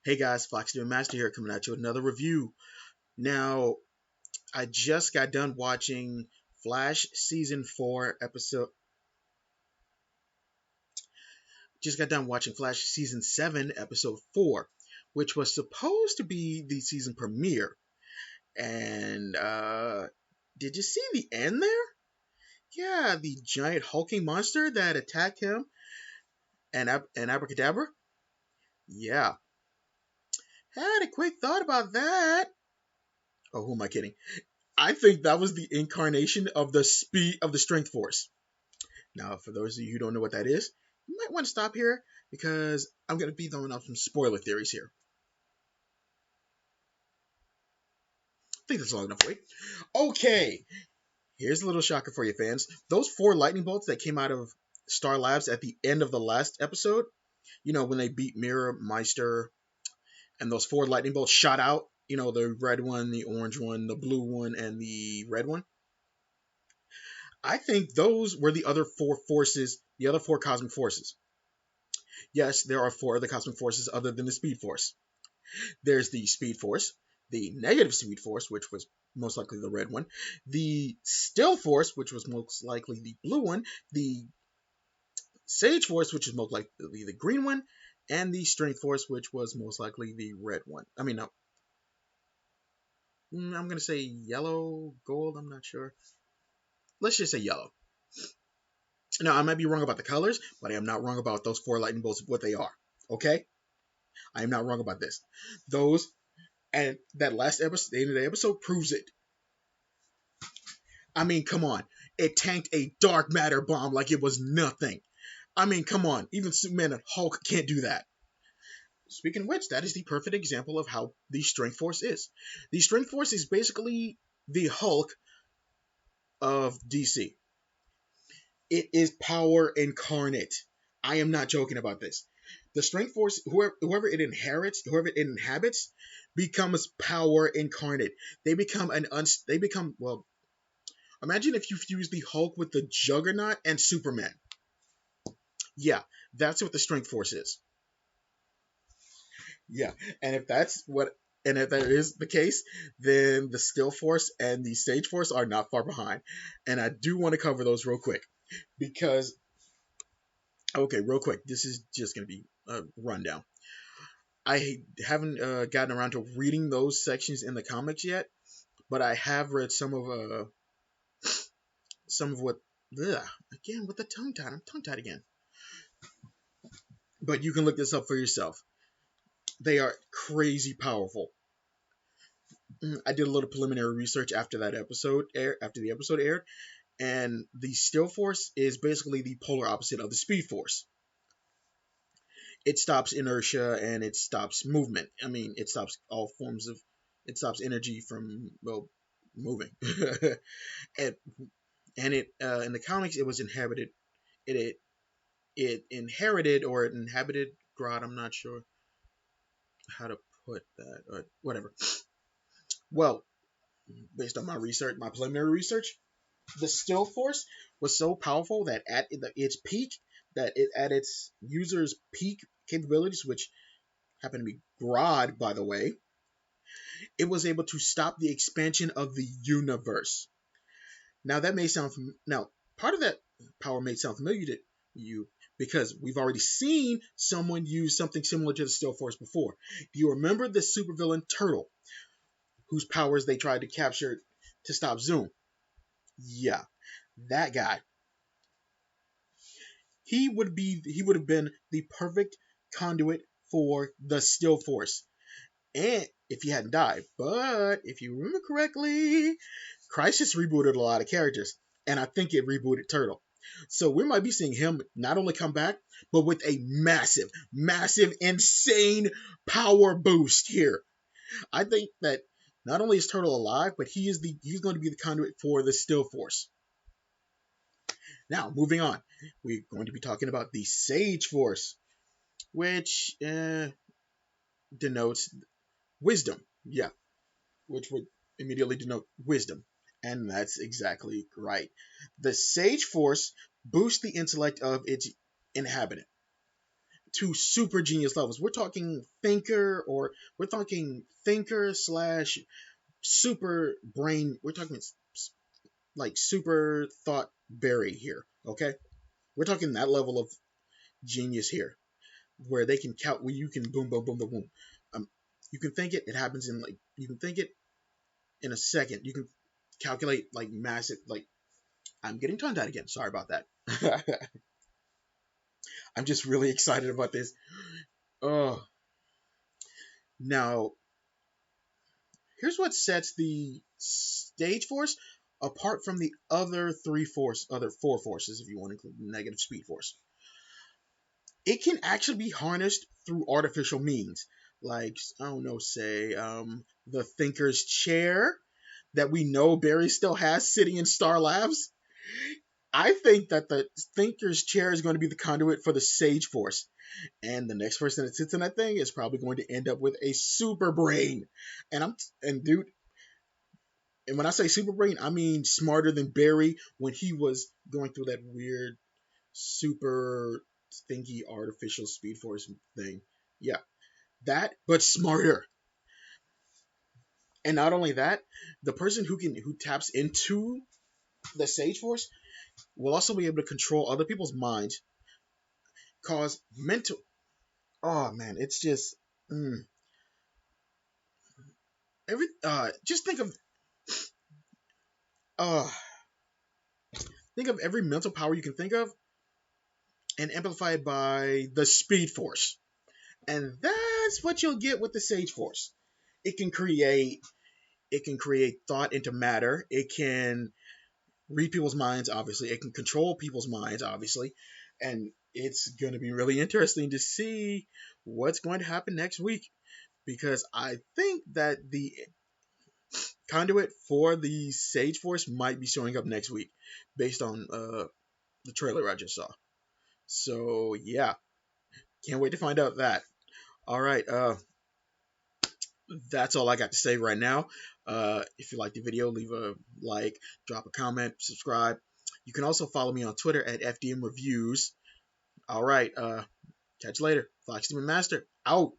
Hey guys, Foxdeer Master here coming at you with another review. Now, I just got done watching Flash season 4 episode just got done watching Flash season 7 episode 4, which was supposed to be the season premiere. And did you see the end there? Yeah, the giant hulking monster that attacked him and Abracadabra? Yeah. Had a quick thought about that. Oh, who am I kidding? I think that was the incarnation of the speed of the strength force. Now, for those of you who don't know what that is, you might want to stop here because I'm going to be throwing out some spoiler theories here. I think that's long enough wait. Okay, here's a little shocker for you fans. Those 4 lightning bolts that came out of Star Labs at the end of the last episode, when they beat Mirror, Meister, and those 4 lightning bolts shot out, the red one, the orange one, the blue one, and the red one. I think those were the other 4 forces, the other 4 cosmic forces. Yes, there are 4 other cosmic forces other than the Speed Force. There's the Speed Force, the Negative Speed Force, which was most likely the red one, the Still Force, which was most likely the blue one, the Sage Force, which is most likely the green one, and the Strength Force, which was most likely the red one. I mean, no. I'm going to say yellow, gold, I'm not sure. Let's just say yellow. Now, I might be wrong about the colors, but I am not wrong about those 4 lightning bolts, what they are. Okay? I am not wrong about this. Those, and that last episode, the end of the episode, proves it. I mean, come on. It tanked a dark matter bomb like it was nothing. I mean, come on. Even Superman and Hulk can't do that. Speaking of which, that is the perfect example of how the Strength Force is. The Strength Force is basically the Hulk of DC. It is power incarnate. I am not joking about this. The Strength Force, whoever it inherits, whoever it inhabits, becomes power incarnate. They become well. Imagine if you fuse the Hulk with the Juggernaut and Superman. Yeah, that's what the Strength Force is. Yeah, and if that is the case, then the Still Force and the Sage Force are not far behind. And I do want to cover those real quick because, okay, real quick, this is just going to be a rundown. I haven't gotten around to reading those sections in the comics yet, but I have read some of what. Ugh, again with the tongue tied. I'm tongue tied again. But you can look this up for yourself. They are crazy powerful. I did a little preliminary research after after the episode aired, and the Still Force is basically the polar opposite of the Speed Force. It stops inertia and it stops movement. I mean, it stops energy from moving. and it in the comics it was inhabited. It it inherited or it inhabited Grodd. I'm not sure how to put that or whatever. Well, based on my preliminary research, the Still Force was so powerful that at its peak, at its user's peak capabilities, which happened to be Grodd, by the way, it was able to stop the expansion of the universe. Now that may sound now part of that power may sound familiar to you because we've already seen someone use something similar to the Still Force before. Do you remember the supervillain Turtle, whose powers they tried to capture to stop Zoom? Yeah, that guy. He would have been the perfect conduit for the Still Force, and if he hadn't died. But if you remember correctly, Crisis rebooted a lot of characters, and I think it rebooted Turtle. So we might be seeing him not only come back, but with a massive, massive, insane power boost here. I think that not only is Turtle alive, but he's going to be the conduit for the Still Force. Now, moving on, we're going to be talking about the Sage Force, which denotes wisdom. Yeah, which would immediately denote wisdom. And that's exactly right. The Sage Force boosts the intellect of its inhabitant. to super genius levels. We're talking thinker, or we're talking thinker slash super brain. We're talking like super thought berry here. Okay, we're talking that level of genius here, where they can count, where you can boom, boom, boom, boom, boom. Um, you can think it. It happens in like, you can think it in a second. You can calculate like massive, like, I'm getting tongue tied again. Sorry about that. I'm just really excited about this. Oh, now here's what sets the stage force apart from the other four forces, if you want to include negative speed force. It can actually be harnessed through artificial means, like, I don't know, say the Thinker's chair that we know Barry still has sitting in Star Labs. I think that the Thinker's chair is going to be the conduit for the Sage Force, and the next person that sits in that thing is probably going to end up with a super brain. And dude, and when I say super brain, I mean smarter than Barry when he was going through that weird super thinky artificial speed force thing. Yeah, that, but smarter. And not only that, the person who taps into the Sage Force will also be able to control other people's minds, cause mental. Oh man, it's just every. Just uh think of every mental power you can think of, and amplify it by the Speed Force, and that's what you'll get with the Sage Force. It can create. It can create thought into matter. It can read people's minds, obviously. It can control people's minds, obviously. And it's going to be really interesting to see what's going to happen next week, because I think that the conduit for the Sage Force might be showing up next week based on the trailer I just saw. So, yeah, can't wait to find out that. All right, that's all I got to say right now. If you liked the video, leave a like, drop a comment, subscribe. You can also follow me on Twitter at FDM Reviews. All right, catch you later. Fox Demon Master, out.